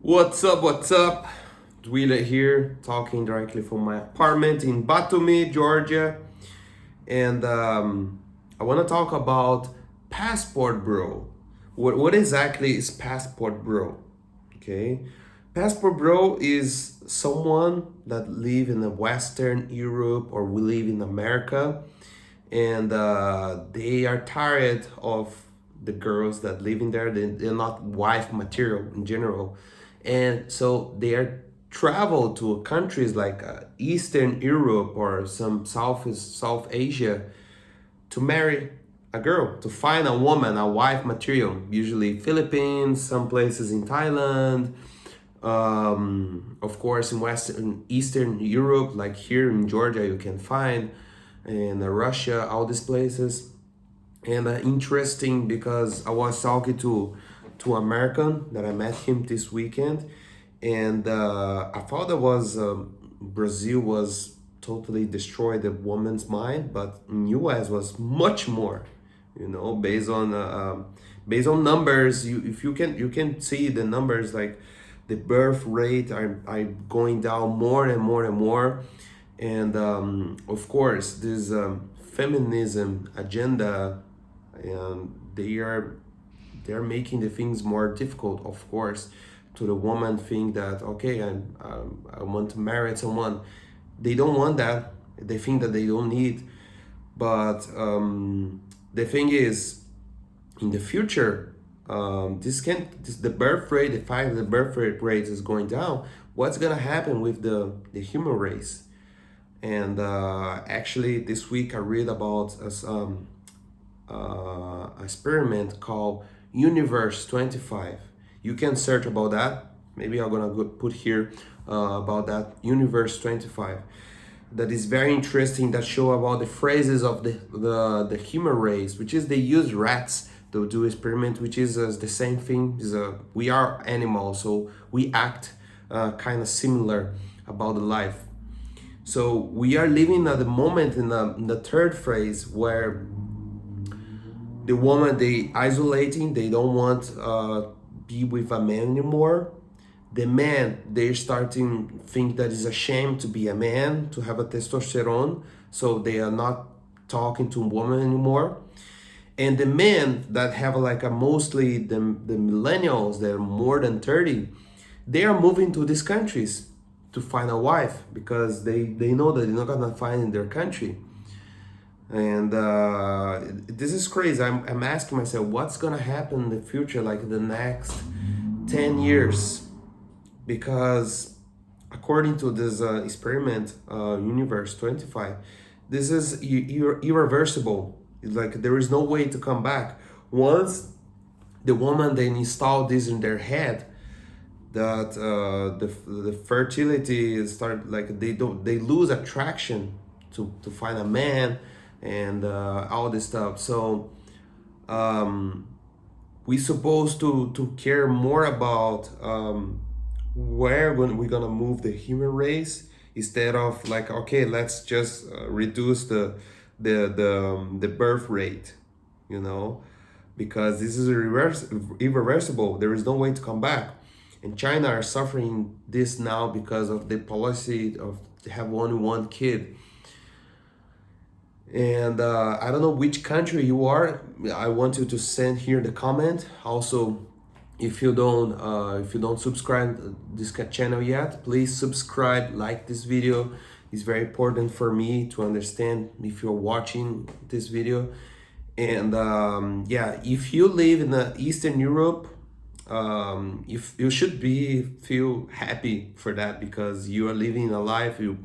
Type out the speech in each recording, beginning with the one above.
What's up? What's up? Dwila here, talking directly from my apartment in Batumi, Georgia. And I want to talk about Passport Bro. What exactly is Passport Bro? Okay. Passport Bro is someone that live in the Western Europe or we live in America, and they are tired of the girls that live in there. They're not wife material in general, and so they are travel to countries like Eastern Europe or some South Asia to marry a girl, to find a woman, a wife material. Usually Philippines, some places in Thailand, of course in Western Eastern Europe, like here in Georgia, you can find, and Russia, all these places. And interesting because I was talking to American that I met him this weekend, and I thought that was Brazil was totally destroyed the woman's mind, but in US was much more, based on numbers. If you can see the numbers, like the birth rate are going down more and more and more, and of course this feminism agenda, and they're making the things more difficult, of course, to the woman. Think that okay, I want to marry someone. They don't want that. They think that they don't need. But the thing is, in the future, the birth rate, the fact that the birth rate is going down, what's gonna happen with the human race? And actually, this week I read about experiment called Universe 25. You can search about that. Maybe I'm gonna put here about that Universe 25. That is very interesting. That show about the phrases of the human race, which is they use rats to do experiment, which is the same thing. We are animals, so we act kind of similar about the life. So we are living at the moment in the third phase where the woman, they isolating, they don't want be with a man anymore. The man, they're starting think that it's a shame to be a man, to have a testosterone, so they are not talking to women anymore. And the men that have like a mostly the millennials that are more than 30, they are moving to these countries to find a wife because they know that they're not gonna find in their country. And this is crazy. I'm asking myself, what's gonna happen in the future, like the next 10 years? Because according to this experiment, Universe 25, this is irreversible. It's like there is no way to come back. Once the woman they install this in their head, that the fertility start, like they lose attraction to find a man, and all this stuff. So we supposed to care more about where when we're gonna move the human race, instead of like okay, let's just reduce the birth rate, you know, because this is irreversible. There is no way to come back. And China are suffering this now because of the policy of have only one kid. And I don't know which country you are. I want you to send here the comment. Also, if you don't subscribe to this channel yet, please subscribe, like this video. It's very important for me to understand if you're watching this video. And yeah, if you live in the Eastern Europe, if you should be feel happy for that, because you are living a life, you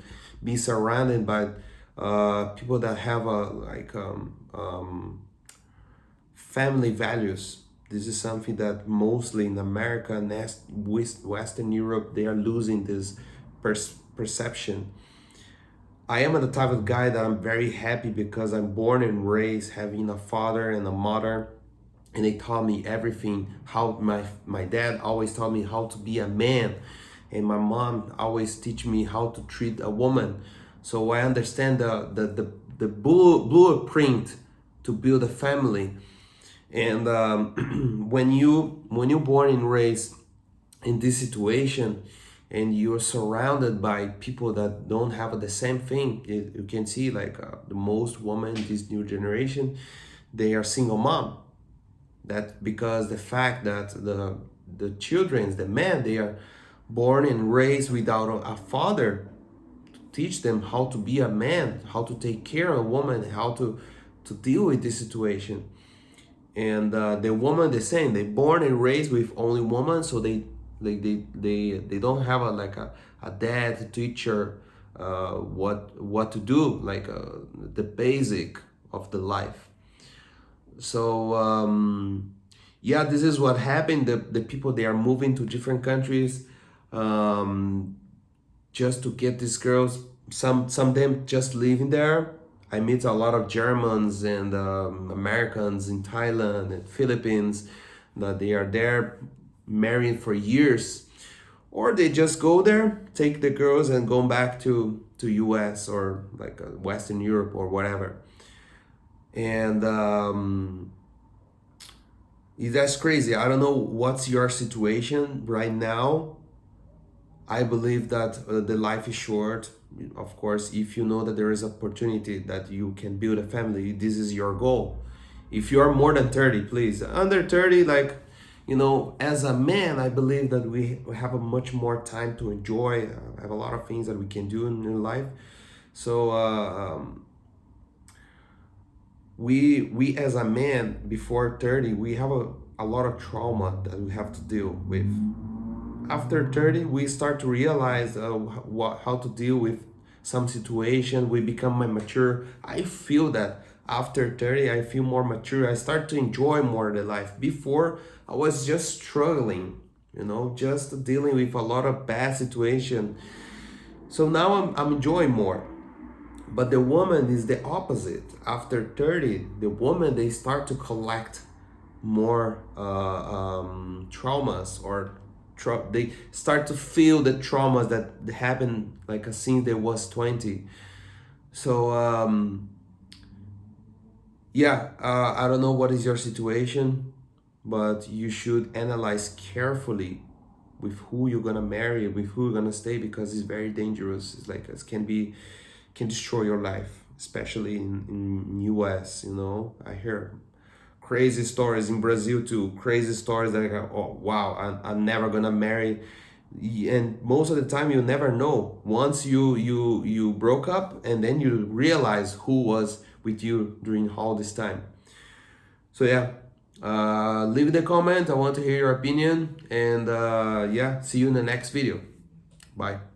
be surrounded by people that have a family values. This is something that mostly in America and Western Europe, they are losing this perception. I am the type of guy that I'm very happy because I'm born and raised having a father and a mother, and they taught me everything. How my dad always taught me how to be a man, and my mom always teach me how to treat a woman. So I understand the blueprint to build a family. And when you born and raised in this situation and you're surrounded by people that don't have the same thing. You can see like the most women this new generation, they are single mom. That because the fact that the children, the men, they are born and raised without a father to teach them how to be a man, how to take care of a woman, how to deal with this situation. And the woman the same, they born and raised with only woman, so they don't have a dad teacher what to do, like the basic of the life. So yeah, this is what happened. The people, they are moving to different countries um, just to get these girls. Some of them just living there. I meet a lot of Germans and Americans in Thailand and Philippines that they are there married for years, or they just go there, take the girls and go back to US or like Western Europe or whatever. And that's crazy. I don't know what's your situation right now. I believe that the life is short. Of course, if you know that there is opportunity that you can build a family, this is your goal. If you are more than 30, please. Under 30, like, as a man, I believe that we have a much more time to enjoy. Have a lot of things that we can do in life. So we as a man before 30, we have a lot of trauma that we have to deal with. After 30, we start to realize how to deal with some situation. We become more mature. I feel that after 30, I feel more mature. I start to enjoy more the life. Before, I was just struggling, just dealing with a lot of bad situation. So now I'm enjoying more. But the woman is the opposite. After 30, the woman, they start to collect more traumas, or they start to feel the traumas that happened like since they was 20. So yeah, I don't know what is your situation, but you should analyze carefully with who you're gonna marry, with who you're gonna stay, because it's very dangerous. It's like can destroy your life, especially in US. I hear crazy stories in Brazil too. Crazy stories that I go, oh wow, I'm never gonna marry. And most of the time you never know. Once you broke up, and then you realize who was with you during all this time. So yeah, leave the comment. I want to hear your opinion, and yeah, see you in the next video. Bye.